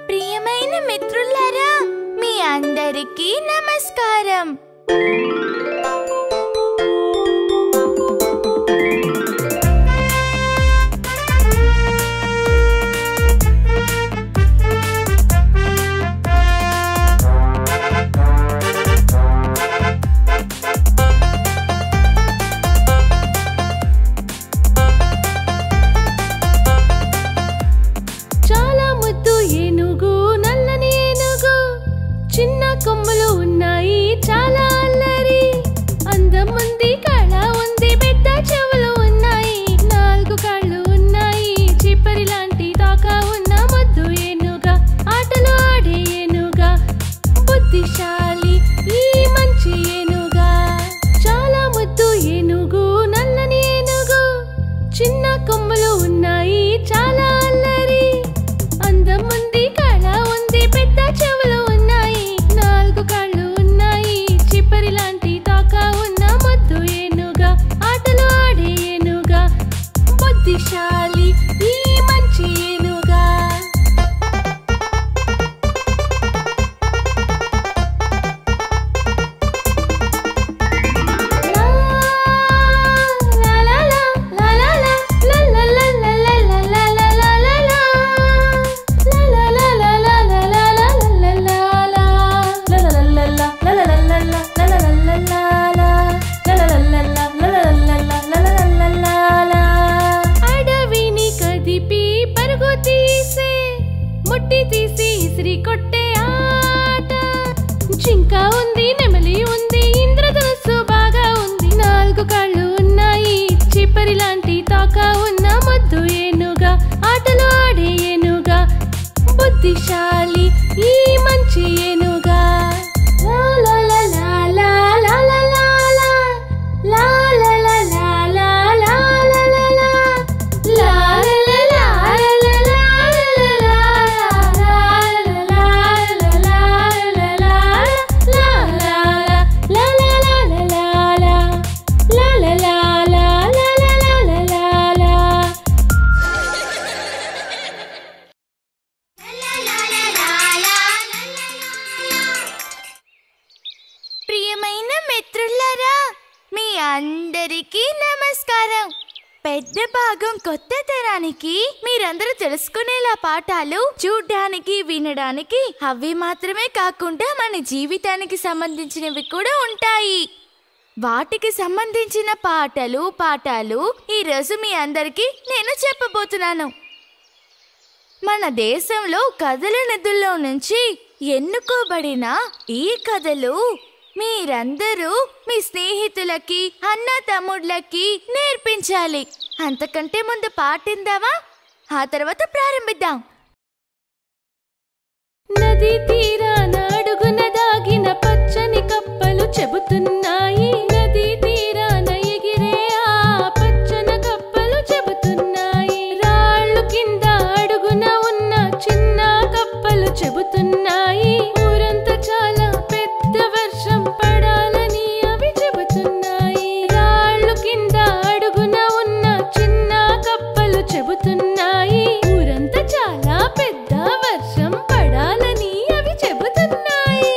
ప్రియమైన మిత్రులారా, మీ అందరికీ నమస్కారం. అందరికీ నమస్కారం. పెద్ద భాగం కొత్త తరానికి మీరందరూ తెలుసుకునేలా పాఠాలు చూడ్డానికి, వినడానికి అవి మాత్రమే కాకుండా మన జీవితానికి సంబంధించినవి కూడా ఉంటాయి. వాటికి సంబంధించిన పాఠాలు ఈరోజు మీ అందరికీ నేను చెప్పబోతున్నాను. మన దేశంలో కథల నిధుల్లో నుంచి ఎన్నుకోబడిన ఈ కథలు మీరందరూ మీ స్నేహితులకి, అన్న తమ్ముళ్ళకి నేర్పించాలి. అంతకంటే ముందు పాటిందామా? ఆ తర్వాత ప్రారంభిద్దాం. నది తీరాన అడుగున దాగిన పచ్చని కప్పలు చెబుతున్నాయి. నది తీరాన ఎగిరే ఆ పచ్చన కప్పలు చెబుతున్నాయి. రాళ్ళు కింద అడుగున ఉన్న చిన్న కప్పలు చెబుతున్నాయి. ఊరంతా చాలా పెద్ద వర్షం పడాలని అవి చెబుతున్నాయి. రాళ్ళు కింద అడుగున ఉన్న చిన్న కప్పలు చెబుతున్నాయి. ఊరంతా చాలా పెద్ద వర్షం పడాలని అవి చెబుతున్నాయి.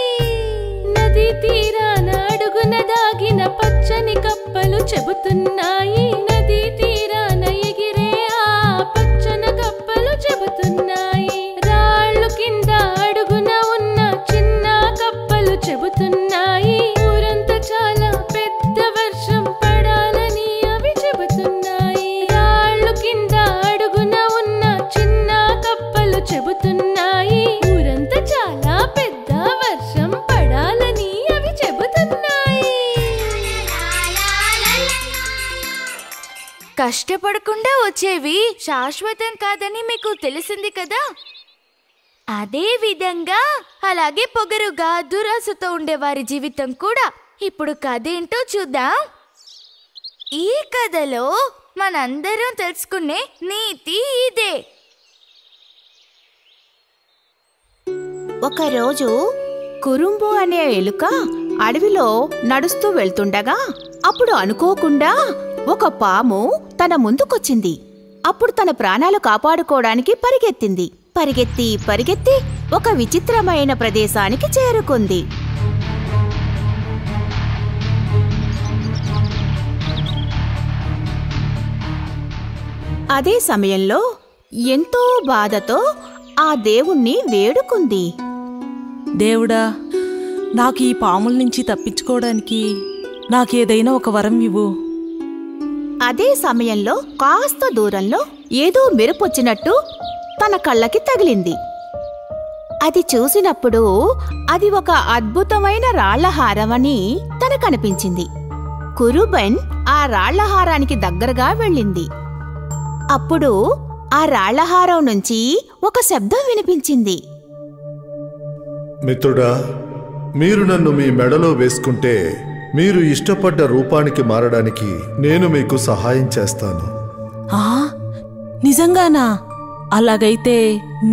నది తీరాన అడుగున దాగిన పచ్చని కప్పలు చెబుతున్నాయి. నది తీరాన ఎగిరే ఆ పచ్చన కప్పలు చెబుతున్నాయి. రాళ్ళు కింద అడుగున ఉన్న చిన్న కప్పలు చెబుతున్నాయి. ఊరంతా చాలా పెద్ద వర్షం పడాలని అవి చెబుతున్నాయి. రాళ్ళు కింద అడుగున ఉన్న చిన్న కప్పలు చెబుతున్నాయి. ఊరంతా చాలా పెద్ద వర్షం పడాలని అవి చెబుతున్నాయి. కష్టపడకుండా వచ్చేవి శాశ్వతం కాదని మీకు తెలిసింది కదా. అదే విధంగా అలాగే పొగరుగా దురాశతో ఉండేవారి జీవితం కూడా. ఇప్పుడు కథ ఏంటో చూద్దాం. ఈ కథలో మనందరం తెలుసుకునే నీతి ఇదే. ఒకరోజు కురుంబు అనే ఎలుక అడవిలో నడుస్తూ వెళ్తుండగా అప్పుడు అనుకోకుండా ఒక పాము తన ముందుకొచ్చింది. అప్పుడు తన ప్రాణాలు కాపాడుకోవడానికి పరిగెత్తింది. పరిగెత్తి పరిగెత్తి ఒక విచిత్రమైన ప్రదేశానికి చేరుకుంది. అదే సమయంలో ఎంతో బాధతో ఆ దేవుణ్ణి వేడుకుంది. దేవుడా, నాకు ఈ పాముల నుంచి తప్పించుకోవడానికి నాకేదైనా ఒక వరం ఇవ్వు. అదే సమయంలో కాస్త దూరంలో ఏదో మెరుపొచ్చినట్టు తన కళ్ళకి తగిలింది. అది చూసినప్పుడు అది ఒక అద్భుతమైన రాళ్లహారమని తనకనిపించింది. కురుబన్ ఆ రాళ్లహారానికి దగ్గరగా వెళ్ళింది. అప్పుడు ఆ రాళ్లహారం నుంచి ఒక శబ్దం వినిపించింది. మిత్రుడా, మీరు నన్ను మీ మెడలో వేసుకుంటే మీరు ఇష్టపడ్డ రూపానికి మారడానికి నేను మీకు సహాయం చేస్తాను. నిజంగానా? అలాగైతే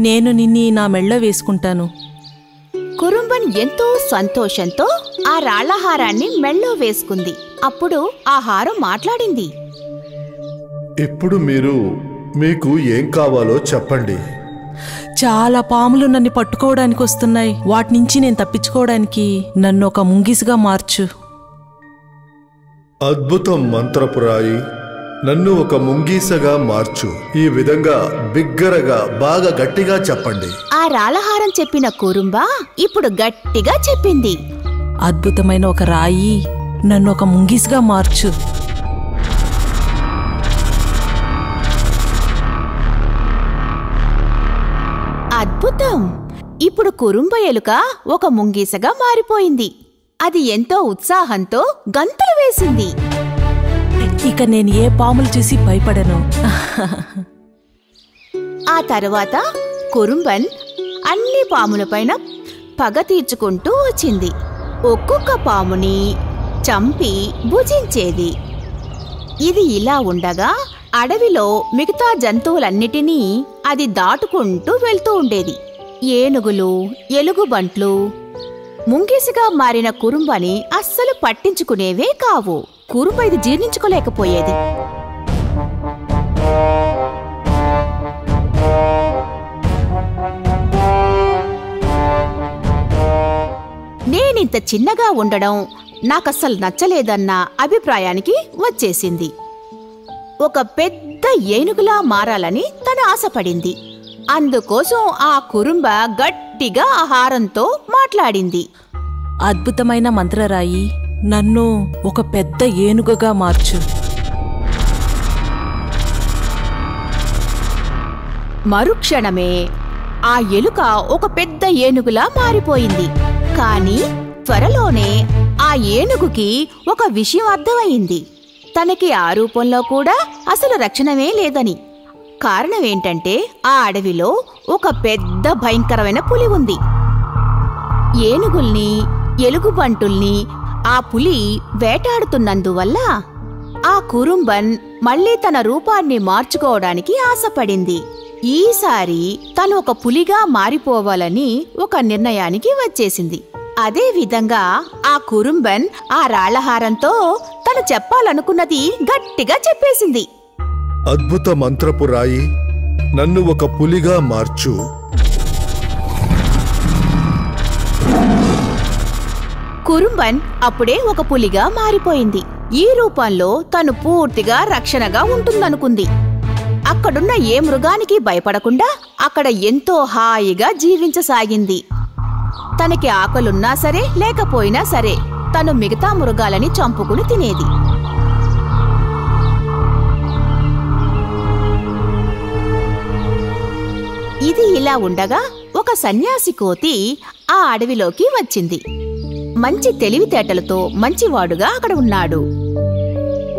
నేను నిన్ని నా మెళ్ళో వేసుకుంటాను. కురుంబన్ ఎంతో సంతోషంతో ఆ రాళ్లహారాన్ని మెళ్ళో వేసుకుంది. అప్పుడు ఆ హారం మాట్లాడింది. ఇప్పుడు మీకు ఏం కావాలో చెప్పండి. చాలా పాములు నన్ను పట్టుకోవడానికి వస్తున్నాయి. వాటి నుంచి నేను తప్పించుకోవడానికి నన్ను ఒక ముంగిసుగా మార్చు. అద్భుతం మంత్రపురాయి, నన్ను ఒక ముంగీసగా మార్చు. ఈ విధంగా బిగ్గరగా బాగా గట్టిగా చెప్పండి. ఆ రాళ్లహారం చెప్పిన కురుంబ ఇప్పుడు గట్టిగా చెప్పింది. అద్భుతమైన ఒక రాయి, నన్ను ఒక ముంగిసుగా మార్చు. అద్భుతం! ఇప్పుడు కురుంబ ఎలుక ఒక ముంగీసగా మారిపోయింది. అది ఎంతో ఉత్సాహంతో గంతులు వేసింది. ఇక నేను ఏ పాములు చూసి భయపడను. ఆ తరువాత కురుంబన్ అన్ని పాములపైన పగ తీర్చుకుంటూ వచ్చింది. ఒక్కొక్క పాముని చంపి భుజించేది. ఇది ఇలా ఉండగా అడవిలో మిగతా జంతువులన్నిటినీ అది దాటుకుంటూ వెళ్తూ ఉండేది. ఏనుగులు, ఎలుగుబంట్లు ముంగిసిగా మారిన కురుంబని అస్సలు పట్టించుకునేవే కావు. కురుంబ ఇది జీర్ణించుకోలేకపోయేది. నేనింత చిన్నగా ఉండడం నాకస్సలు నచ్చలేదన్న అభిప్రాయానికి వచ్చేసింది. ఒక పెద్ద ఏనుగులా మారాలని తను ఆశపడింది. అందుకోసం ఆ కురుంబ గట్టిగా ఆహారంతో మాట్లాడింది. అద్భుతమైన మంత్రరాయి, నన్ను ఒక పెద్ద ఏనుగుగా మార్చు. మరుక్షణమే ఆ ఎలుక ఒక పెద్ద ఏనుగులా మారిపోయింది. కాని త్వరలోనే ఆ ఏనుగుకి ఒక విషయం అర్థమైంది. తనకి ఆ రూపంలో కూడా అసలు రక్షణమే లేదని. కారణమేంటంటే ఆ అడవిలో ఒక పెద్ద భయంకరమైన పులి ఉంది. ఏనుగుల్ని, ఎలుగుబంటుల్ని ఆ పులి వేటాడుతున్నందువల్ల ఆ కురుంబన్ మళ్లీ తన రూపాన్ని మార్చుకోవడానికి ఆశపడింది. ఈసారి తను ఒక పులిగా మారిపోవాలని ఒక నిర్ణయానికి వచ్చేసింది. అదే విధంగా ఆ కురుంబన్ ఆ రాళ్లహారంతో తను చెప్పాలనుకున్నది గట్టిగా చెప్పేసింది. అద్భుత మంత్రపు రాయి, నన్ను ఒక పులిగా మార్చు. కురుంబన్ అప్పుడే ఒక పులిగా మారిపోయింది. ఈ రూపంలో తను పూర్తిగా రక్షణగా ఉంటుందనుకుంది. అక్కడున్న ఏ మృగానికి భయపడకుండా అక్కడ ఎంతో హాయిగా జీవించసాగింది. తనకి ఆకలున్నా సరే లేకపోయినా సరే తను మిగతా మృగాలని చంపుకుని తినేది. ఇది ఇలా ఉండగా ఒక సన్యాసి కోతి ఆ అడవిలోకి వచ్చింది. మంచి తెలివితేటలతో మంచివాడుగా అక్కడ ఉన్నాడు.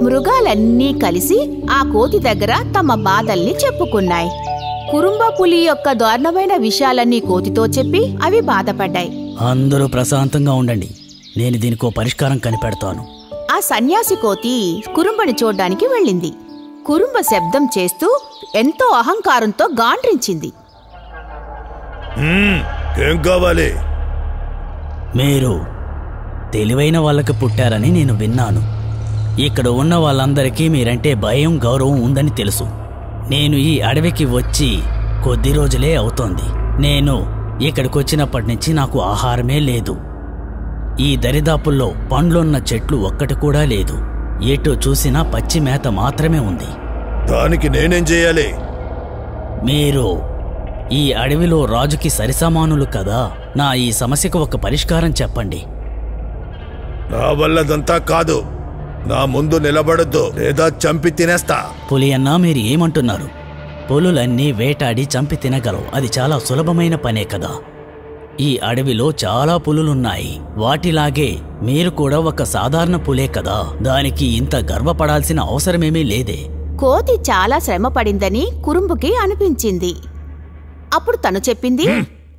మృగాలన్నీ కలిసి ఆ కోతి దగ్గర తమ బాధల్ని చెప్పుకున్నాయి. కురుంబ పులి యొక్క దారుణమైన విషయాలన్నీ కోతితో చెప్పి అవి బాధపడ్డాయి. అందరూ ప్రశాంతంగా ఉండండి, నేను దీనికో పరిష్కారం కనిపెడతాను. ఆ సన్యాసి కోతి కురుంబని చూడ్డానికి వెళ్ళింది. కురుంబ శబ్దం చేస్తూ ఎంతో అహంకారంతో గాండ్రించింది. ఏం కావాలి? మీరు తెలివైన వాళ్ళకి పుట్టారని నేను విన్నాను. ఇక్కడ ఉన్న వాళ్ళందరికీ మీరంటే భయం గౌరవం ఉందని తెలుసు. నేను ఈ అడవికి వచ్చి కొద్ది రోజులే అవుతోంది. నేను ఇక్కడికి వచ్చినప్పటి నుంచి నాకు ఆహారమే లేదు. ఈ దరిదాపుల్లో పండ్లున్న చెట్లు ఒక్కటి కూడా లేదు. ఎటు చూసినా పచ్చి మేత మాత్రమే ఉంది. దానికి నేనేం చేయాలి? మీరు ఈ అడవిలో రాజుకి సరిసమానులు కదా. నా ఈ సమస్యకు ఒక పరిష్కారం చెప్పండి. నా వల్లదంతా కాదు. నా ముందు నిలబడద్దు, లేదా చంపి తినేస్తా. పులి అన్నా, మీరు ఏమంటున్నారు? పులులన్నీ వేటాడి చంపి తినగలవు. అది చాలా సులభమైన పనే కదా. ఈ అడవిలో చాలా పులులున్నాయి. వాటిలాగే మీరు కూడా ఒక సాధారణ పులే కదా. దానికి ఇంత గర్వపడాల్సిన అవసరమేమీ లేదే. కోతి చాలా శ్రమ పడిందని కురుంబుకి అనిపించింది. అప్పుడు తను చెప్పింది,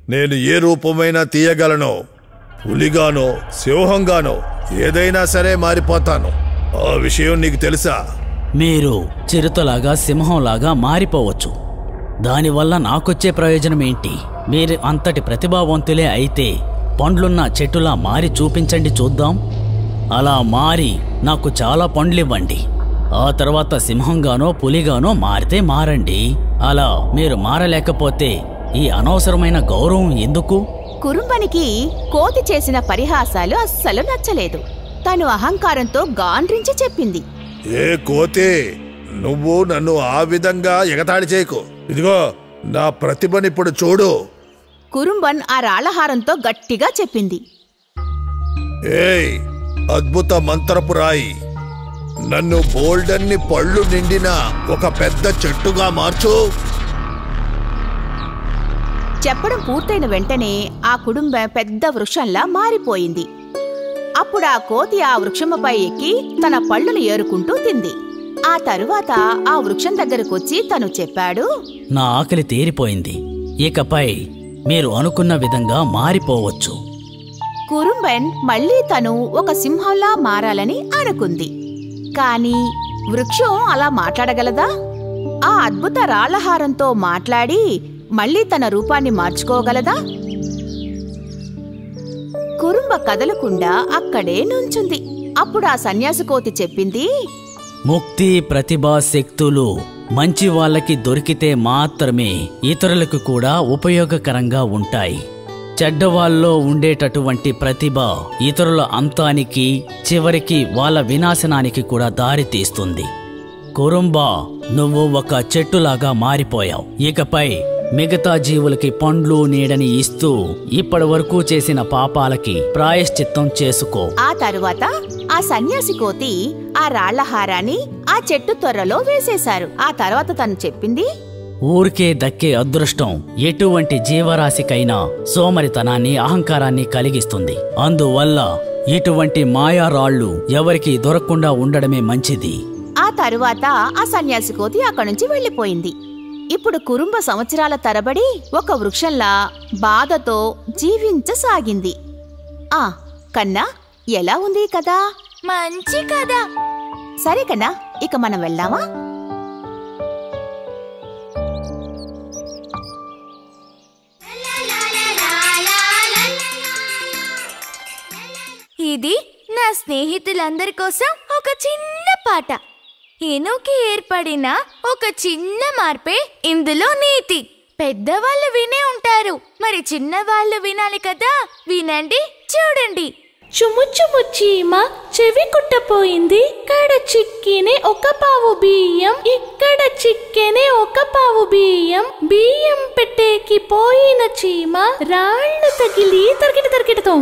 నేను ఏ రూపమైనా తీయగలను. పులిగానో సింహంగానో ఏదైనా సరే మారిపోతాను. ఆ విషయం నీకు తెలుసా? మీరు చిరుతలాగా సింహంలాగా మారిపోవచ్చు. దానివల్ల నాకొచ్చే ప్రయోజనం ఏంటి? మీరు అంతటి ప్రతిభావంతులే అయితే పండ్లున్న చెట్టులా మారి చూపించండి చూద్దాం. అలా మారి నాకు చాలా పండ్లివ్వండి. ఆ తర్వాత సింహంగానో పులిగానో మారితే మారండి. అలా మీరు మారలేకపోతే ఈ అనవసరమైన గౌరవం ఎందుకు? కురుంబనికి కోతి చేసిన పరిహాసాలు అస్సలు నచ్చలేదు. తను అహంకారంతో గాండ్రించి చెప్పింది, ఏ కోతి, నువ్వు నన్ను ఆ విధంగా ఎగతాళి చేయకు. ఇదిగో నా ప్రతిభనిప్పుడు చూడు. కురుంబన్ ఆ రాళ్లహారంతో గట్టిగా చెప్పింది, ఏయ్ అద్భుత మంత్రపు రాయి, నన్ను బోల్డన్ని పళ్ళు నిండిన ఒక పెద్ద చెట్టుగా మార్చు. చెప్పడం పూర్తయిన వెంటనే ఆ కుటుంబం పెద్ద వృక్షంలా మారిపోయింది. అప్పుడు ఆ కోతి ఆ వృక్షముపై ఎక్కి తన పళ్ళును ఏరుకుంటూ తింది. ఆ తరువాత ఆ వృక్షం దగ్గరకొచ్చి తను చెప్పాడు, నా ఆకలి తీరిపోయింది. ఇకపై మీరు అనుకున్న విధంగా మారిపోవచ్చు. కురుంబన్ మళ్ళీ తను ఒక సింహంలా మారాలని అనుకుంది. కాని వృక్షం అలా మాట్లాడగలదా? ఆ అద్భుత రాళ్లహారంతో మాట్లాడి మళ్ళీ తన రూపాన్ని మార్చుకోగలదా? కురుంబ కదలకుండా అక్కడే నుంచుంది. అప్పుడు ఆ సన్యాసి కోతి చెప్పింది, ముక్తి, ప్రతిభా శక్తులు మంచి వాళ్ళకి దొరికితే మాత్రమే ఇతరులకు కూడా ఉపయోగకరంగా ఉంటాయి. చెడ్డవాళ్ళలో ఉండేటటువంటి ప్రతిభ ఇతరుల అంతానికి, చివరికి వాళ్ళ వినాశనానికి కూడా దారి తీస్తుంది. కురుంబా, నువ్వు ఒక చెట్టులాగా మారిపోయావు. ఇకపై మిగతా జీవులకి పండ్లు నీడని ఇస్తూ ఇప్పటి వరకు చేసిన పాపాలకి ప్రాయశ్చిత్తం చేసుకో. ఆ తరువాత ఆ సన్యాసి కోతి ఆ రాళ్లహారాన్ని ఆ చెట్టు తొర్రలో వేసేశారు. ఆ తర్వాత తను చెప్పింది, ఊరికే దక్కే అదృష్టం ఎటువంటి జీవరాశికైనా సోమరితనాన్ని, అహంకారాన్ని కలిగిస్తుంది. అందువల్ల ఇటువంటి మాయారాళ్లు ఎవరికి దొరకకుండా ఉండడమే మంచిది. ఆ తరువాత ఆ సన్యాసి కోతి అక్కడి నుంచి వెళ్లిపోయింది. ఇప్పుడు కురుంబ సంవత్సరాల తరబడి ఒక వృక్షంలా బాధతో జీవించసాగింది. కన్నా, ఎలా ఉంది కదా? మంచి కదా. సరే కన్నా, ఇక మనం వెళ్దామా? ఇది నా స్నేహితులందరి కోసం ఒక చిన్న పాట. ఏనోకి ఏర్పడిన ఒక చిన్న మార్పే ఇందులో నీతి. పెద్దవాళ్ళు వినే ఉంటారు, మరి చిన్నవాళ్ళు వినాలి కదా. వినండి, చూడండి. చుము చుము చీమ చెవి కుట్టపోయింది, ఇక్కడ చిక్కినే ఒక పావు బియ్యం, ఇక్కడ చిక్కెనే ఒక పావు బియ్యం. బియ్యం పెట్టేకి పోయిన చీమ రాళ్ళు తగిలి తరికిటతో.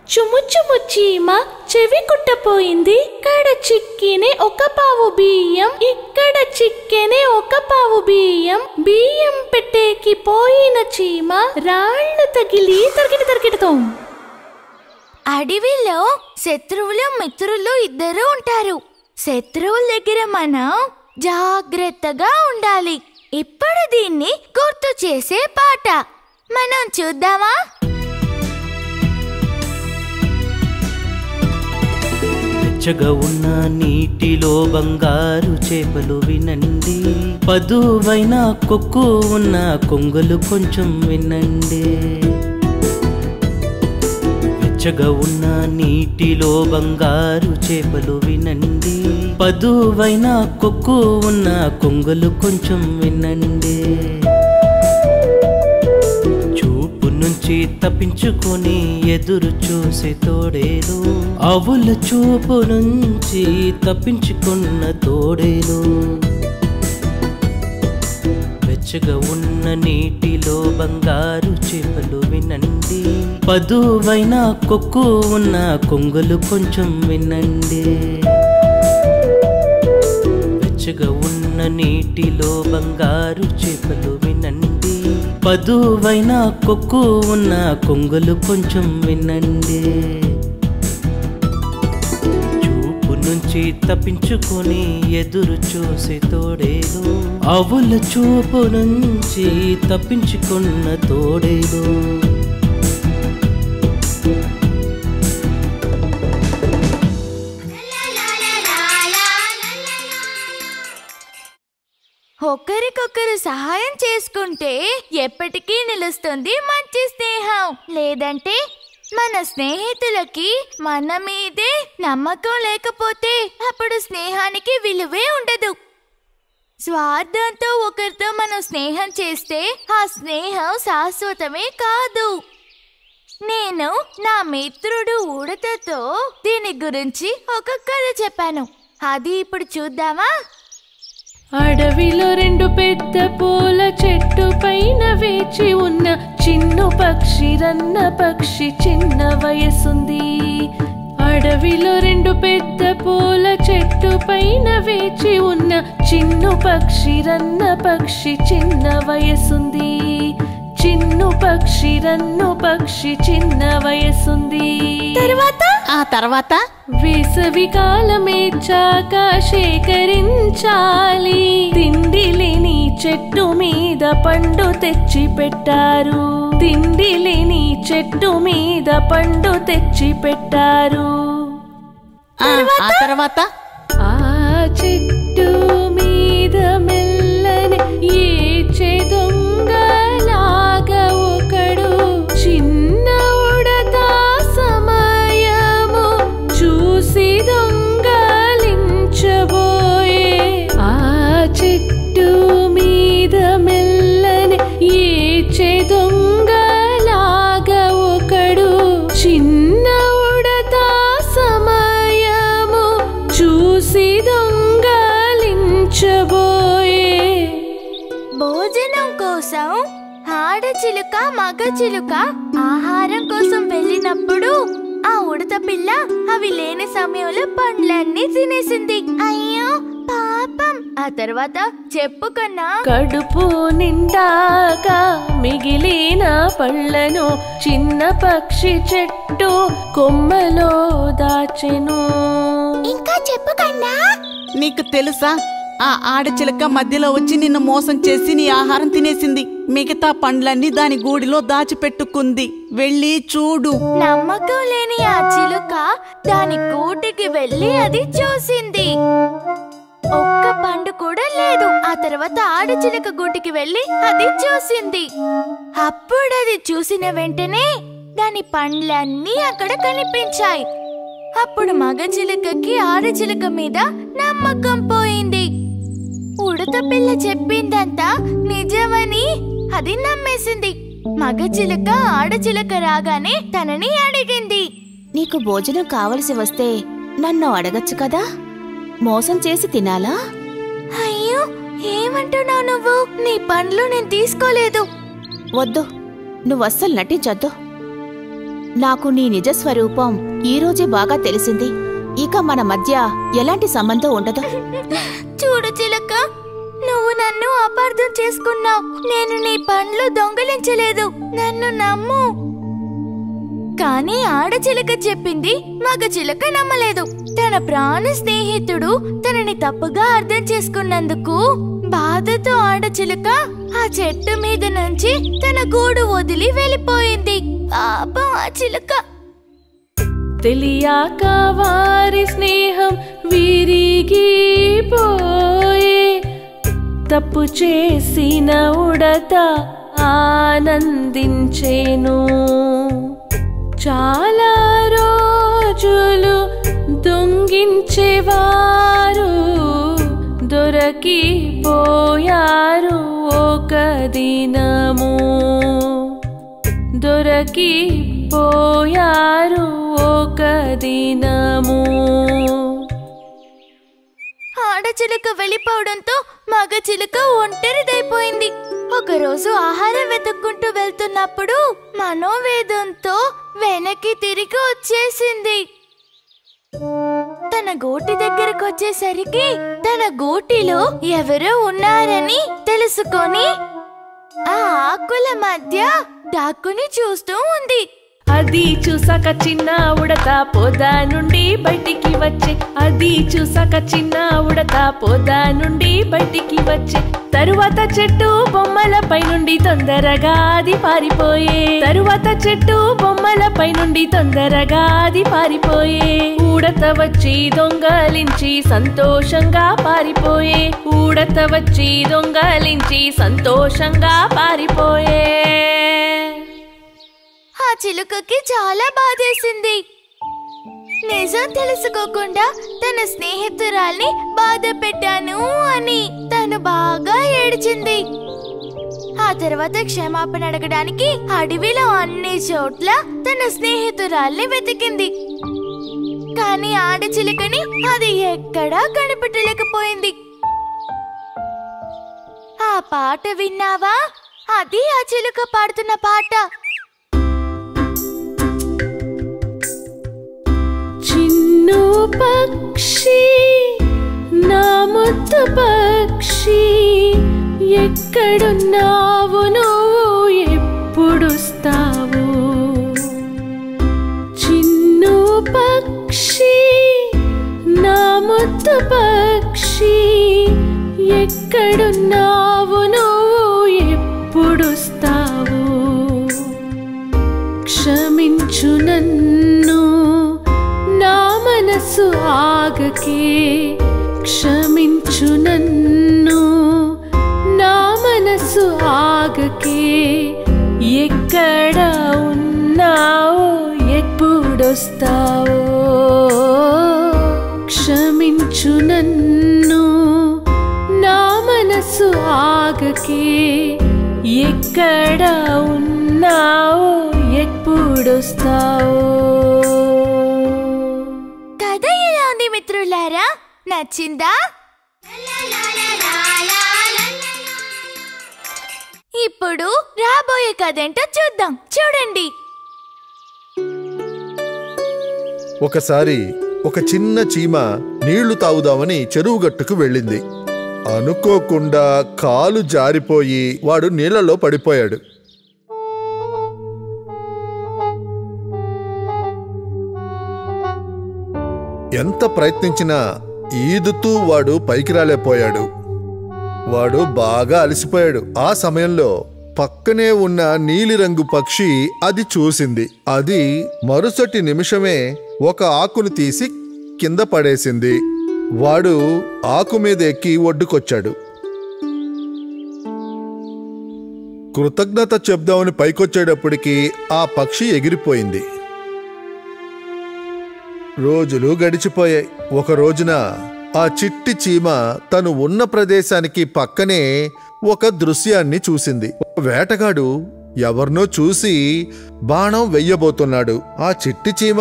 చుము చుము చీమ చెవి కుట్టపోయింది, ఇక్కడ చిక్కినే ఒక పావు బియ్యం, ఇక్కడ చిక్కెనే ఒక పావు బియ్యం. బియ్యం పెట్టేకి పోయిన చీమ రాళ్ళు తగిలి తరికిటతో. అడవిలో శత్రువులు మిత్రులు ఇద్దరు ఉంటారు. శత్రువుల దగ్గర మనం జాగ్రత్తగా ఉండాలి. ఇప్పుడు దీన్ని గుర్తు చేసే పాట మనం చూద్దామా? వెచ్చగా ఉన్న నీటిలో బంగారు చేపలు వినండి, పదువైన కొక్కు ఉన్న కొంగలు కొంచెం వినండి. వెచ్చగా ఉన్న నీటిలో బంగారు చేపలు వినండి, పదువైన కొక్కు ఉన్న కొంగలు కొంచెం వినండి. చూపు నుంచి తప్పించుకొని ఎదురు చూసే తోడేలు, ఆవుల చూపు నుంచి తప్పించుకున్న తోడేలు. వెచ్చగా ఉన్న నీటిలో బంగారు చేపలు వినండి, పదువైన కొక్కు ఉన్న కొంగలు కొంచెం వినండి. వెచ్చగా ఉన్న నీటిలో బంగారు చేపలు వినండి, పదువైన కొక్కు ఉన్న కొంగలు కొంచెం వినండి. నుంచి తప్పించుకొని ఎదురు చూసే తోడేలు, ఆవుల చూపు నుంచి తప్పించుకున్న తోడేలు. ఒకరికొకరు సహాయం చేసుకుంటే ఎప్పటికీ నిలుస్తుంది మంచి స్నేహం. లేదంటే మన స్నేహితులకి మన మీదే నమ్మకం లేకపోతే అప్పుడు స్నేహానికి విలువే ఉండదు. స్వార్థంతో ఒకరితో మనం స్నేహం చేస్తే ఆ స్నేహం శాశ్వతమే కాదు. నేను నా మిత్రుడు ఉడతతో దీని గురించి ఒక కథ చెప్పాను. అది ఇప్పుడు చూద్దామా? అడవిలో రెండు పెద్ద పూల చెట్టు పైన వేచి ఉన్న చిన్న పక్షి రన్న పక్షి చిన్న వయసుంది. అడవిలో రెండు పెద్ద పూల చెట్టు పైన వేచి ఉన్న చిన్న పక్షి రన్న పక్షి చిన్న వయసుంది. చిన్న పక్షి రన్ను పక్షి చిన్న వయసుంది. తర్వాత వేసవి కాలమేచ్చాక సేకరించాలి, తిండి లేని చెట్టు మీద పండు తెచ్చి పెట్టారు. తిండి లేని చెట్టు మీద పండు తెచ్చి పెట్టారు. తర్వాత ఆ చెట్టు మీద మెల్లనే ఏచే దొంగలాగా ఒకడు చిన్న ఉడత సమయము చూసి దొంగలించబోయే. ఆ చెట్టు మీద మెల్లనే ఏచే దొంగలాగా ఒకడు చిన్న ఉడత సమయము చూసి దొంగలించబోయే. భోజనం కోసం ఆడచిలుక మగచిలుక ఆహారం కోసం వెళ్ళినప్పుడు ఆ ఉడత పిల్ల అవి లేని సమయంలో పండ్లన్నీ తినేసింది. అయ్యో పాపం. ఆ తర్వాత చెప్పుకున్నా కడుపు నిండాక మిగిలిన పళ్ళను చిన్న పక్షి చెట్టు కొమ్మలో దాచెను. ఇంకా చెప్పుకన్నా. నీకు తెలుసా, ఆ ఆడచిలక మధ్యలో వచ్చి నిన్ను మోసం చేసి నీ ఆహారం తినేసింది. మిగతా పండ్లన్నీ దాని గూడిలో దాచిపెట్టుకుంది. వెళ్ళి చూడు. నమ్మకం లేని ఆ చిలుక దాని గూటికి వెళ్ళి అది చూసింది. ఒక్క పండు కూడా లేదు. ఆ తర్వాత ఆడచిలుక గూటికి వెళ్ళి అది చూసింది. అప్పుడు అది చూసిన వెంటనే దాని పండ్లన్నీ అక్కడ కనిపించాయి. అప్పుడు మగ చిలుకకి ఆడచిలుక మీద నమ్మకం పోయింది. ఉడత పిల్ల చెప్పిందంతా నిజమని అది నమ్మేసింది. మగ చిలుక ఆడచిలుక రాగానే తనని అడిగింది, నీకు భోజనం కావలసి వస్తే నన్ను అడగచ్చు కదా, మోసం చేసి తినాలా? అయ్యో ఏమంటున్నావు నువ్వు? నీ పండ్లు నేను తీసుకోలేదు. వద్దు, నువ్వస్సలు నటించొద్దు. నాకు నీ నిజ స్వరూపం ఈరోజే బాగా తెలిసింది. ఇక మన మధ్య ఎలాంటి సంబంధం ఉండదు. చూడు చిలక, నువ్వు నన్ను అపార్థం చేసుకున్నావు. నేను నీ పండ్లు దొంగలించలేదు, నన్ను నమ్ము. కానీ ఆడచిలక చెప్పింది మగ చిలక నమ్మలేదు. తన ప్రాణ స్నేహితుడు తనని తప్పుగా అర్థం చేసుకున్నందుకు బాధతో ఆడచిలక ఆ చెట్టు మీద నుంచి తన గూడు వదిలి వెళ్ళిపోయింది. పాపం ఆ చిలక. తెలియక వారి స్నేహం విరిగిపోయే. తప్పు చేసిన ఉడత ఆనందించేను. చాలా రోజులు దొంగించేవారు దొరకిపోయారు ఒక దినము దొరకిపోయారు ఒక దినము. ఆడచిలుక వెళ్ళిపోవడంతో మగ చిలుక ఒంటరిదైపోయింది. ఒకరోజు ఆహారం వెతుక్కుంటూ వెళ్తున్నప్పుడు మనోవేదంతో వెనక్కి తిరిగి వచ్చేసింది. తన గూటి దగ్గరకు వచ్చేసరికి తన గూటిలో ఎవరో ఉన్నారని తెలుసుకొని ఆ ఆకుల మధ్య దాక్కుని చూస్తూ ఉంది. అది చూసాక చిన్న ఉడత పొద నుండి బయటికి వచ్చే అది చూసాక చిన్న ఉడత పొద నుండి బయటికి వచ్చే తరువాత చెట్టు బొమ్మలపై నుండి తొందరగా అది పారిపోయే తరువాత చెట్టు బొమ్మలపై నుండి తొందరగా అది పారిపోయే ఉడత వచ్చి దొంగలించి సంతోషంగా పారిపోయే ఉడత వచ్చి దొంగలించి సంతోషంగా పారిపోయే. ఆ చిలుకకి చాలా బాధేసింది. నిజం తెలుసుకోకుండా తన స్నేహితురాల్ని బాధ పెట్టాను అని తను బాగా ఏడ్చింది. ఆ తర్వాత క్షమాపణ అడగడానికి అడవిలో అన్ని చోట్ల తన స్నేహితురాల్ని వెతికింది. కానీ ఆడచిలుకని అది ఎక్కడా కనిపెట్టలేకపోయింది. ఆ పాట విన్నావా? అది ఆ చిలుక పాడుతున్న పాట. చిన్ను పక్షి నా ముద్దు పక్షి ఎక్కడున్నావు నువ్వు ఎప్పుడొస్తావు చిన్ను పక్షి నా ముద్దు పక్షి ఎక్కడున్నావు నువ్వు ఎప్పుడొస్తావు క్షమించు నన్ను నా మనసు ఆగకే క్షమించు నన్ను నా మనసు ఆగకే ఎక్కడ ఉన్నావో ఎప్పుడొస్తావో క్షమించు నన్ను నా మనసు ఆగకే ఎక్కడ ఉన్నావో ఎప్పుడొస్తావో. కథ ఎలా ఉంది మిత్రులారా? నచ్చిందా? ఇప్పుడు రాబోయే కథ ఏంటో చూద్దాం. చూడండి. ఒకసారి ఒక చిన్న చీమ నీళ్లు తాగుదామని చెరువు గట్టుకు వెళ్ళింది. అనుకోకుండా కాలు జారిపోయి వాడు నీళ్లలో పడిపోయాడు. ఎంత ప్రయత్నించినా ఈదుతూ వాడు పైకి రాలేపోయాడు. వాడు బాగా అలసిపోయాడు. ఆ సమయంలో పక్కనే ఉన్న నీలిరంగు పక్షి అది చూసింది. అది మరుసటి నిమిషమే ఒక ఆకును తీసి కింద పడేసింది. వాడు ఆకు మీద ఎక్కి ఒడ్డుకొచ్చాడు. కృతజ్ఞత చెప్దామని పైకొచ్చేటప్పటికి ఆ పక్షి ఎగిరిపోయింది. రోజులు గడిచిపోయాయి. ఒక రోజున ఆ చిట్టి చీమ తను ఉన్న ప్రదేశానికి పక్కనే ఒక దృశ్యాన్ని చూసింది. వేటగాడు ఎవర్నో చూసి బాణం వెయ్యబోతున్నాడు. ఆ చిట్టి చీమ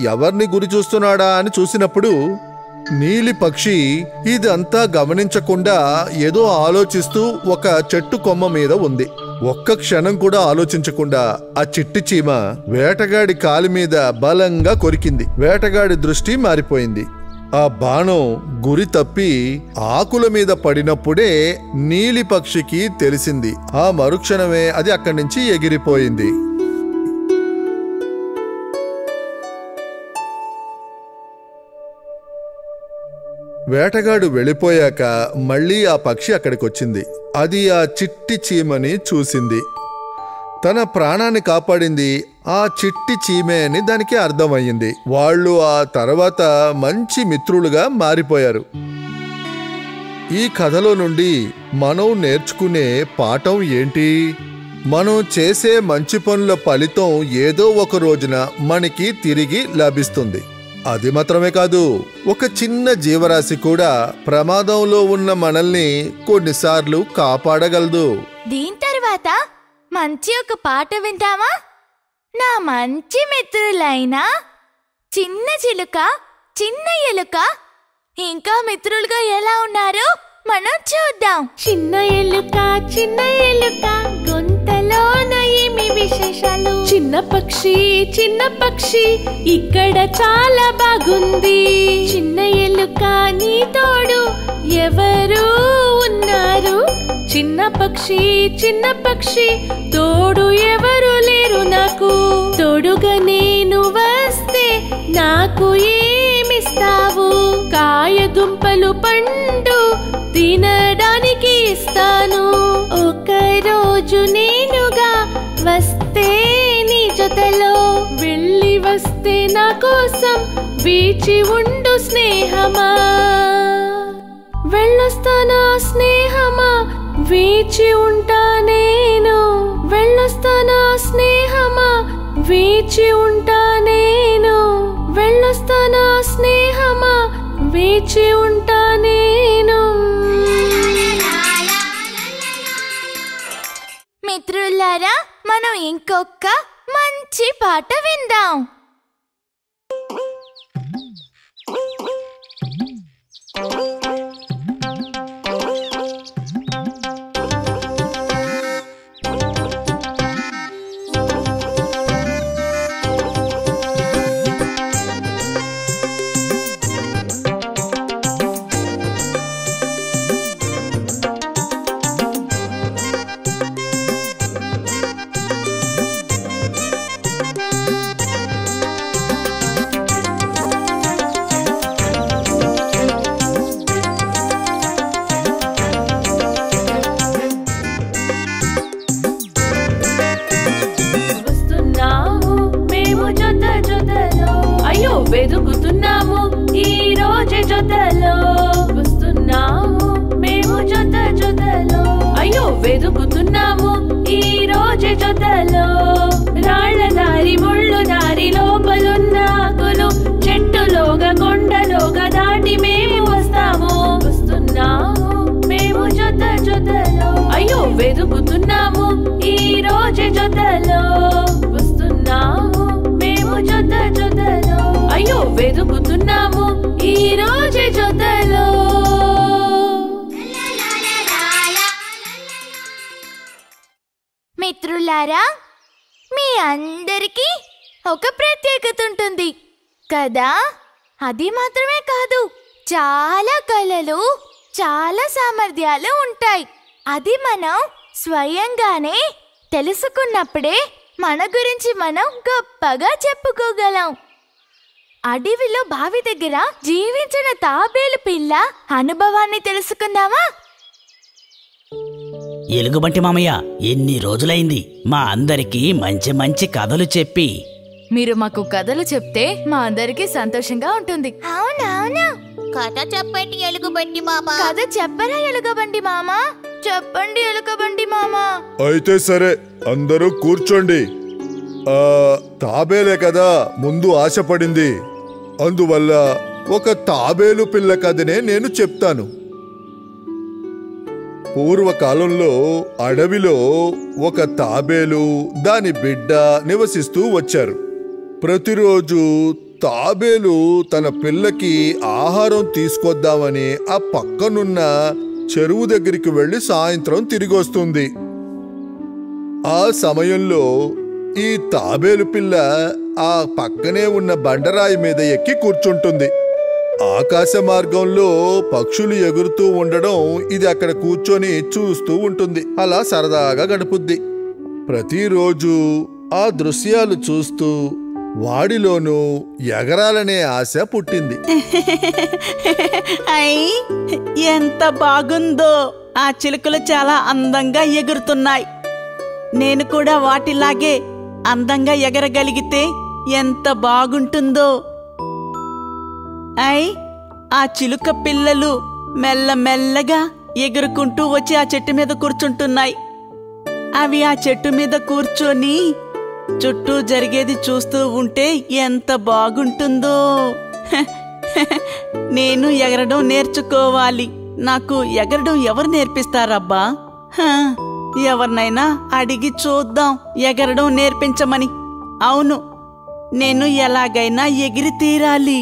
ఎవర్ని గురి చూస్తున్నాడా అని చూసినప్పుడు నీలి పక్షి ఇదంతా గమనించకుండా ఏదో ఆలోచిస్తూ ఒక చెట్టు కొమ్మ మీద ఉంది. ఒక్క క్షణం కూడా ఆలోచించకుండా ఆ చిట్టి చీమ వేటగాడి కాలి మీద బలంగా కొరికింది. వేటగాడి దృష్టి మారిపోయింది. ఆ బాణం గురి తప్పి ఆకుల మీద పడినప్పుడే నీలి పక్షికి తెలిసింది. ఆ మరుక్షణమే అది అక్కడి నుంచి ఎగిరిపోయింది. వేటగాడు వెళ్ళిపోయాక మళ్ళీ ఆ పక్షి అక్కడికొచ్చింది. అది ఆ చిట్టి చీమని చూసింది. తన ప్రాణాన్ని కాపాడింది ఆ చిట్టి చీమే అని దానికి అర్థమయ్యింది. వాళ్ళు ఆ తర్వాత మంచి మిత్రులుగా మారిపోయారు. ఈ కథలో నుండి మనం నేర్చుకునే పాఠం ఏంటి? మనం చేసే మంచి పనుల ఫలితం ఏదో ఒక రోజున మనకి తిరిగి లభిస్తుంది. అది మాత్రమే కాదు, ఒక చిన్న జీవరాశి కూడా ప్రమాదంలో ఉన్న మనల్ని కొన్నిసార్లు కాపాడగలదు. దీని తర్వాత మంచి ఒక పాట వింటామా? నా మంచి మిత్రులైన చిన్న చిలుక, చిన్న ఎలుక ఇంకా మిత్రులుగా ఎలా ఉన్నారో మనం చూద్దాం. చిన్న ఎలుక గొంతలోన ఏమి విశేషాలు? చిన్న పక్షి ఇక్కడ చాలా బాగుంది. చిన్న ఎలుక నీ తోడు ఎవరు ఉన్నారు? చిన్న పక్షి తోడు ఎవరు లేరు నాకు. తోడుగా నేను వస్తే నాకు ఏమిస్తావు? కాయ దుంపలు పండు తినడానికి ఇస్తాను. ఒక రోజు నేనుగా వస్తే నీ జతలో వెళ్ళి వస్తే నా కోసం వేచి ఉండు స్నేహమా. వెళ్ళొస్తానా స్నేహమా, వేచి ఉంటా నేను. వెళ్ళొస్తానా స్నేహమా, వేచి ఉంటా నేను. వెళ్ళొస్తానా స్నేహమా, వేచి ఉంటా నేను. మిత్రులారా, మనం ఇంకొక మంచి పాట విందాం. వెదుకుతున్నాము ఈ రోజే జతలో. వస్తున్నాము మేము జతలో. అయ్యో వెదుకుతున్నాము ఈ రోజే జతలో. రాళ్ల దారి ముళ్ళు దారి లోపలున్న ఆకులు చెట్టులోగా కొండలోగా దాటి మేము వస్తాము. వస్తున్నాము మేము జతలో. అయ్యో వెదుకుతున్నాము ఈ రోజే జతలో. వస్తున్నాము మేము జతలో. అయ్యో వెదుకుతున్నాము ఈ రోజే జతలో. మిత్రులారా, మీ అందరికీ ఒక ప్రత్యేకత ఉంటుంది కదా. అది మాత్రమే కాదు, చాలా కళలు, చాలా సామర్థ్యాలు ఉంటాయి. అది మనం స్వయంగానే తెలుసుకున్నప్పుడే మన గురించి మనం గొప్పగా చెప్పుకోగలం. అడవిలో బావి దగ్గర జీవించిన తాబేలు పిల్ల అనుభవాన్ని తెలుసుకుందామా? ఎలుగుబంటి మామయ్య, ఎన్ని రోజులైంది మా అందరికీ మంచి మంచి కథలు చెప్పి. మీరు మాకు కథలు చెప్తే మా అందరికీ సంతోషంగా ఉంటుంది. అవునవును, కథ చెప్పండి ఎలుగుబంటి మామ. కథ చెప్పరా ఎలుగుబంటి మామ? చెప్పండి ఎలుగుబంటి మామ. అయితే సరే, అందరూ కూర్చోండి. తాబేలే కదా ముందు ఆశపడింది, అందువల్ల ఒక తాబేలు పిల్ల కథనే నేను చెప్తాను. పూర్వకాలంలో అడవిలో ఒక తాబేలు, దాని బిడ్డ నివసిస్తూ వచ్చారు. ప్రతిరోజు తాబేలు తన పిల్లకి ఆహారం తీసుకొద్దామని ఆ పక్కనున్న చెరువు దగ్గరికి వెళ్లి సాయంత్రం తిరిగి వస్తుంది. ఆ సమయంలో ఈ తాబేలు పిల్ల ఆ పక్కనే ఉన్న బండరాయి మీద ఎక్కి కూర్చుంటుంది. ఆకాశ మార్గంలో పక్షులు ఎగురుతూ ఉండడం ఇది అక్కడ కూర్చొని చూస్తూ ఉంటుంది. అలా సరదాగా గడుపుద్ది. ప్రతిరోజు ఆ దృశ్యాలు చూస్తూ వాడిలోనూ ఎగరాలనే ఆశ పుట్టింది. అయ్, ఎంత బాగుందో! ఆ చిలుకలు చాలా అందంగా ఎగురుతున్నాయి. నేను కూడా వాటిలాగే అందంగా ఎగరగలిగితే ఎంత బాగుంటుందో. అయ్, ఆ చిలుక పిల్లలు మెల్లమెల్లగా ఎగురుకుంటూ వచ్చి ఆ చెట్టు మీద కూర్చుంటున్నాయి. అవి ఆ చెట్టు మీద కూర్చొని చుట్టూ జరిగేది చూస్తూ ఉంటే ఎంత బాగుంటుందో. నేను ఎగరడం నేర్చుకోవాలి. నాకు ఎగరడం ఎవరు నేర్పిస్తారబ్బా? ఎవరినైనా అడిగి చూద్దాం ఎగరడం నేర్పించమని. అవును, నేను ఎలాగైనా ఎగిరి తీరాలి.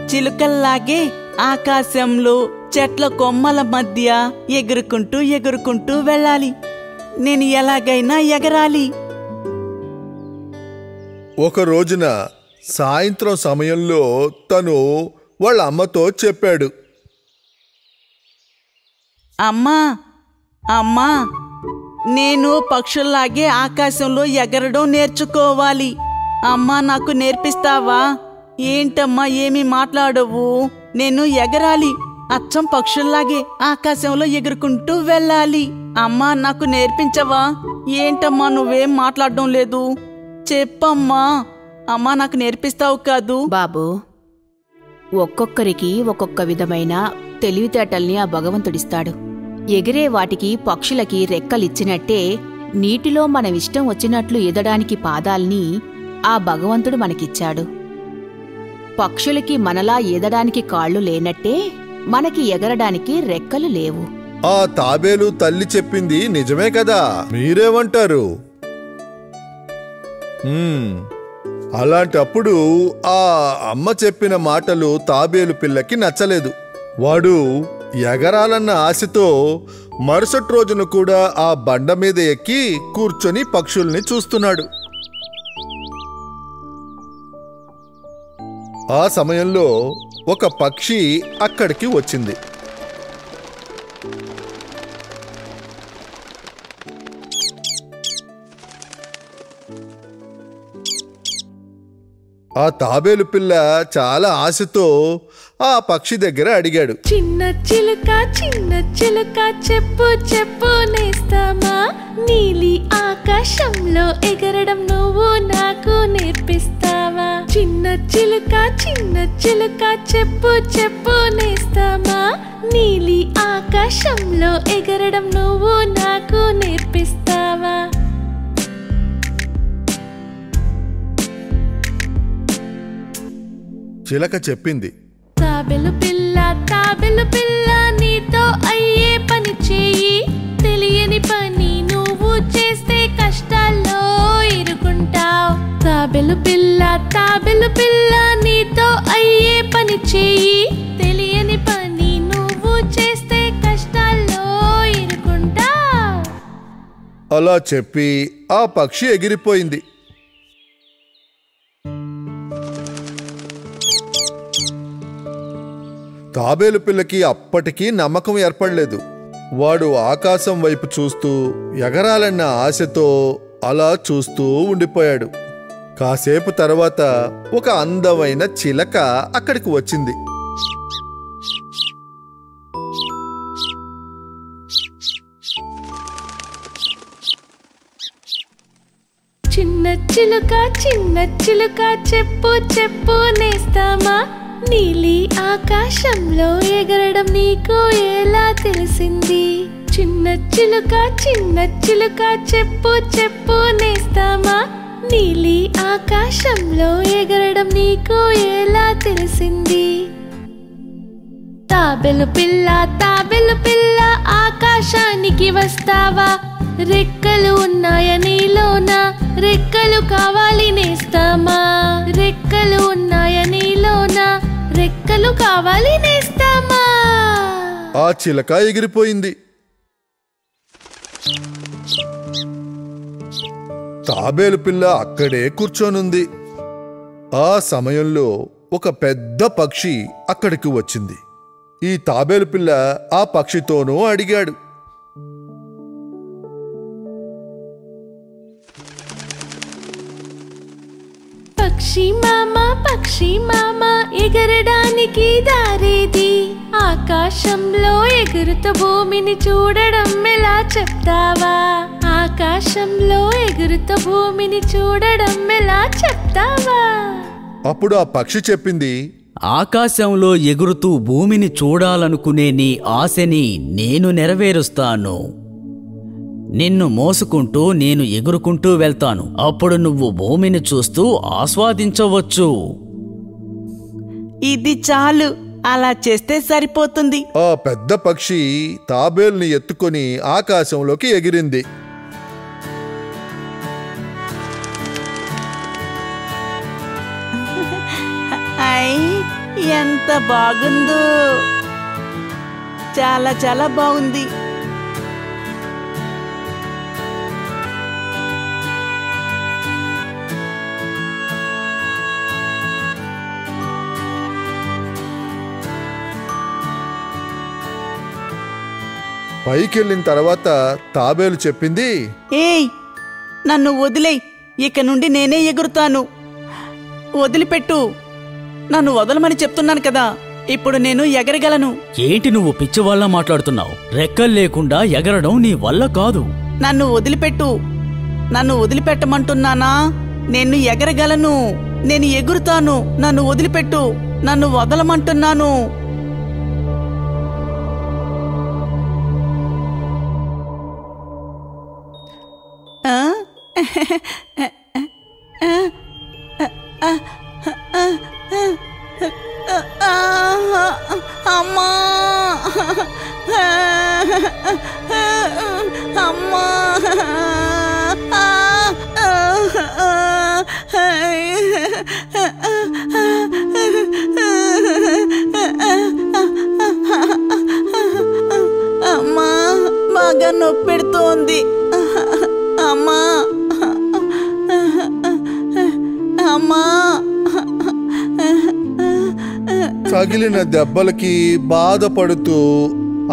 చిలుకల్లాగే ఆకాశంలో చెట్ల కొమ్మల మధ్య ఎగురుకుంటూ ఎగురుకుంటూ వెళ్ళాలి. నేను ఎలాగైనా ఎగరాలి. ఒక రోజున సాయంత్రం సమయంలో తను వాళ్ళ అమ్మతో చెప్పాడు, అమ్మా అమ్మా, నేను పక్షుల్లాగే ఆకాశంలో ఎగరడం నేర్చుకోవాలి. అమ్మా, నాకు నేర్పిస్తావా? ఏంటమ్మా ఏమీ మాట్లాడవు? నేను ఎగరాలి, అచ్చం పక్షుల్లాగే ఆకాశంలో ఎగురుకుంటూ వెళ్ళాలి. అమ్మా, నాకు నేర్పించవా? ఏంటమ్మా నువ్వేం మాట్లాడడం లేదు? చెప్పమ్మా. అమ్మా, నాకు నేర్పిస్తావు కాదు? బాబు, ఒక్కొక్కరికి ఒక్కొక్క విధమైన తెలివితేటల్ని ఆ భగవంతుడిస్తాడు. ఎగిరే వాటికి పక్షులకి రెక్కలిచ్చినట్టే నీటిలో మనమిష్టం వచ్చినట్లు ఎదడానికి పాదాల్ని ఆ భగవంతుడు మనకిచ్చాడు. పక్షులకి మనలా ఎదడానికి కాళ్ళు లేనట్టే మనకి ఎగరడానికి రెక్కలు లేవు. ఆ తాబేలు తల్లి చెప్పింది నిజమే కదా, మీరేమంటారు? అలాంటప్పుడు ఆ అమ్మ చెప్పిన మాటలు తాబేలు పిల్లకి నచ్చలేదు. వాడు ఎగరాలన్న ఆశతో మరుసటి రోజున కూడా ఆ బండ మీద ఎక్కి కూర్చొని పక్షుల్ని చూస్తున్నాడు. ఆ సమయంలో ఒక పక్షి అక్కడికి వచ్చింది. ఆ తాబేలు పిల్ల చాలా ఆశతో ఆ పక్షి దగ్గర అడిగాడు, చిన్న చిలుక చెప్పు చెప్పు నేస్తామా, నీలి ఆకాశంలో ఎగరడం నువ్వు నాకు నేర్పిస్తావా? చిన్న చిలుక చెప్పు చెప్పు నేస్తామా, నీలి ఆకాశంలో ఎగరడం నువ్వు నాకు నేర్పిస్తావా? చిలక చెప్పింది, తాబేలు పిల్ల నీతో అయ్యే పని చేయి, తెలియని పని నువ్వు చేస్తే కష్టాల్లో ఇరుకుంటావు. తాబేలు పిల్ల నీతో అయ్యే పని చేయి, తెలియని పని నువ్వు చేస్తే కష్టాల్లో ఇరుకుంటావు. అలా చెప్పి ఆ పక్షి ఎగిరిపోయింది. తాబేలు పిల్లకి అప్పటికీ నమ్మకం ఏర్పడలేదు. వాడు ఆకాశం వైపు చూస్తూ ఎగరాలన్న ఆశతో అలా చూస్తూ ఉండిపోయాడు. కాసేపు తర్వాత ఒక అందమైన చిలక అక్కడికి వచ్చింది. చిన్న చిలుక చెప్పు చెప్పు నేస్తామా, నీలి ఆకాశంలో ఎగరడం నీకు ఎలా తెలిసింది? చిన్న చిలుక చెప్పు చెప్పు నేస్తామా, నీలి ఆకాశంలో ఎగరడం నీకు ఎలా తెలిసింది? తాబేలు పిల్ల ఆకాశానికి వస్తావా, రెక్కలు ఉన్నాయా నీలోన, రెక్కలు కావాలి నేస్తామా, రెక్కలు ఉన్నాయా నీలోన, రెక్కలు కావాలి నేస్తామా? ఆ చిలక ఎగిరిపోయింది. తాబేలు పిల్ల అక్కడే కూర్చోనుంది. ఆ సమయంలో ఒక పెద్ద పక్షి అక్కడికి వచ్చింది. ఈ తాబేలు పిల్ల ఆ పక్షితోనూ అడిగాడు, పక్షి మామ ఎగరడానికి దారేది? ఆకాశంలో ఎగురుతూ భూమిని చూడడం ఎలా చెప్తావా? ఆకాశంలో ఎగురుతూ భూమిని చూడడం ఎలా చెప్తావా? అప్పుడు ఆ పక్షి చెప్పింది, ఆకాశంలో ఎగురుతూ భూమిని చూడాలనుకునే నీ ఆశని నేను నెరవేరుస్తాను. నిన్ను మోసుకుంటూ నేను ఎగురుకుంటూ వెళ్తాను. అప్పుడు నువ్వు భూమిని చూస్తూ ఆస్వాదించవచ్చు. ఇది చాలు, అలా చేస్తే సరిపోతుంది. ఆ పెద్ద పక్షి తాబేలుని ఎత్తుకొని ఆకాశంలోకి ఎగిరింది. ఎంత బాగుందో, చాలా చాలా బాగుంది. పైకెళ్ళిన తర్వాత తాబేలు చెప్పింది, ఏయ్, నన్ను వదిలేయ్, ఇక నుండి నేనే ఎగురుతాను. వదిలిపెట్టు, నన్ను వదలమని చెప్తున్నాను కదా, ఇప్పుడు నేను ఎగరగలను. ఏంటి నువ్వు పిచ్చివాళ్ళ మాట్లాడుతున్నావు? రెక్కలు లేకుండా ఎగరడం నీ వల్ల కాదు. నన్ను వదిలిపెట్టు, నన్ను వదిలిపెట్టమంటున్నానా? నేను ఎగరగలను, నేను ఎగురుతాను. నన్ను వదిలిపెట్టు, నన్ను వదలమంటున్నాను. అమ్మా, అమ్మా, అమ్మా, బాగా నొప్పెడుతోంది. అమ్మా, అమ్మా. తగిలిన దెబ్బలకి బాధపడుతూ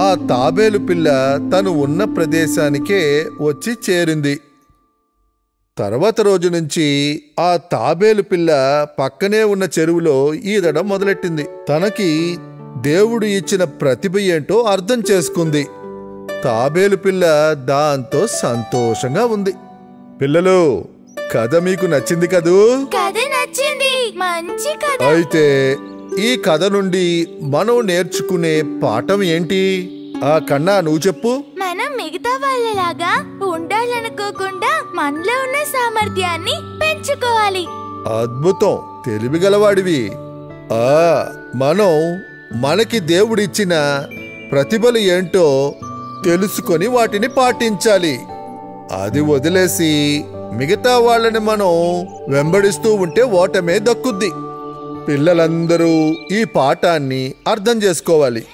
ఆ తాబేలు పిల్ల తను ఉన్న ప్రదేశానికే వచ్చి చేరింది. తర్వాత రోజు నుంచి ఆ తాబేలు పిల్ల పక్కనే ఉన్న చెరువులో ఈదడం మొదలెట్టింది. తనకి దేవుడు ఇచ్చిన ప్రతిభ ఏంటో అర్థం చేసుకుంది. తాబేలు పిల్ల దాంతో సంతోషంగా ఉంది. పిల్లలు, కథ మీకు నచ్చింది కదూ? కథ నచ్చింది, మంచి కథ. అయితే ఈ కథ నుండి మనం నేర్చుకునే పాఠం ఏంటి? ఆ కన్నా నువ్వు చెప్పు. మనం మిగతా వాళ్ళలాగా ఉండాలనుకోకుండా మనలో ఉన్న సామర్థ్యాన్ని పెంచుకోవాలి. అద్భుతం, తెలివిగలవాడివి. మనం మనకి దేవుడిచ్చిన ప్రతిభలు ఏంటో తెలుసుకొని వాటిని పాటించాలి. అది వదిలేసి మిగతా వాళ్ళని మనం వెంబడిస్తూ ఉంటే ఓటమే దక్కుద్ది. పిల్లలందరూ ఈ పాఠాన్ని అర్థం చేసుకోవాలి.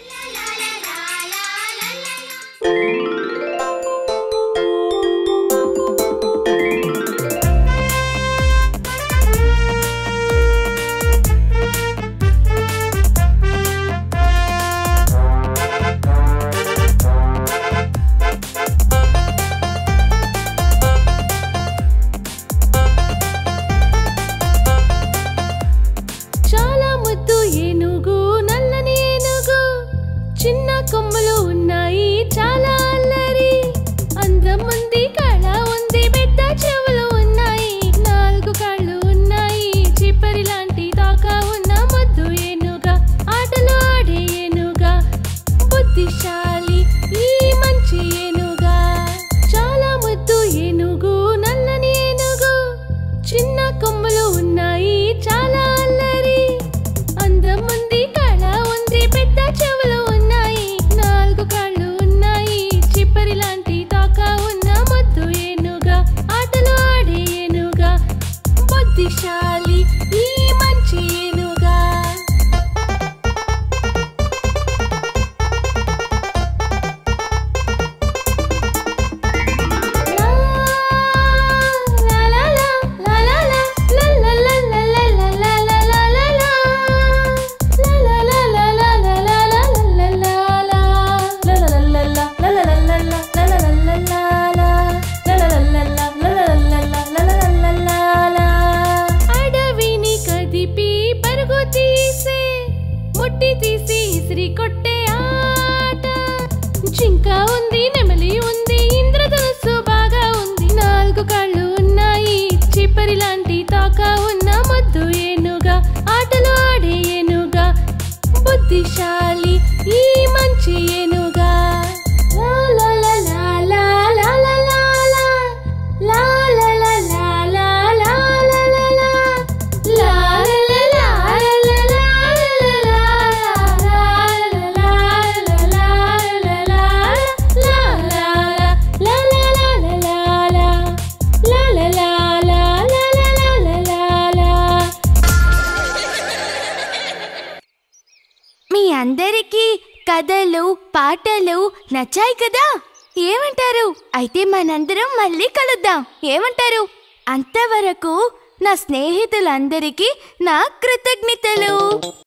చిప్పరి లాంటి తాక ఉన్న మొద్దు అందరికీ కథలు పాటలు నచ్చాయి కదా? ఏమంటారు? అయితే మనందరం మళ్ళీ కలుద్దాం. ఏమంటారు? అంతవరకు నా స్నేహితులందరికీ నా కృతజ్ఞతలు.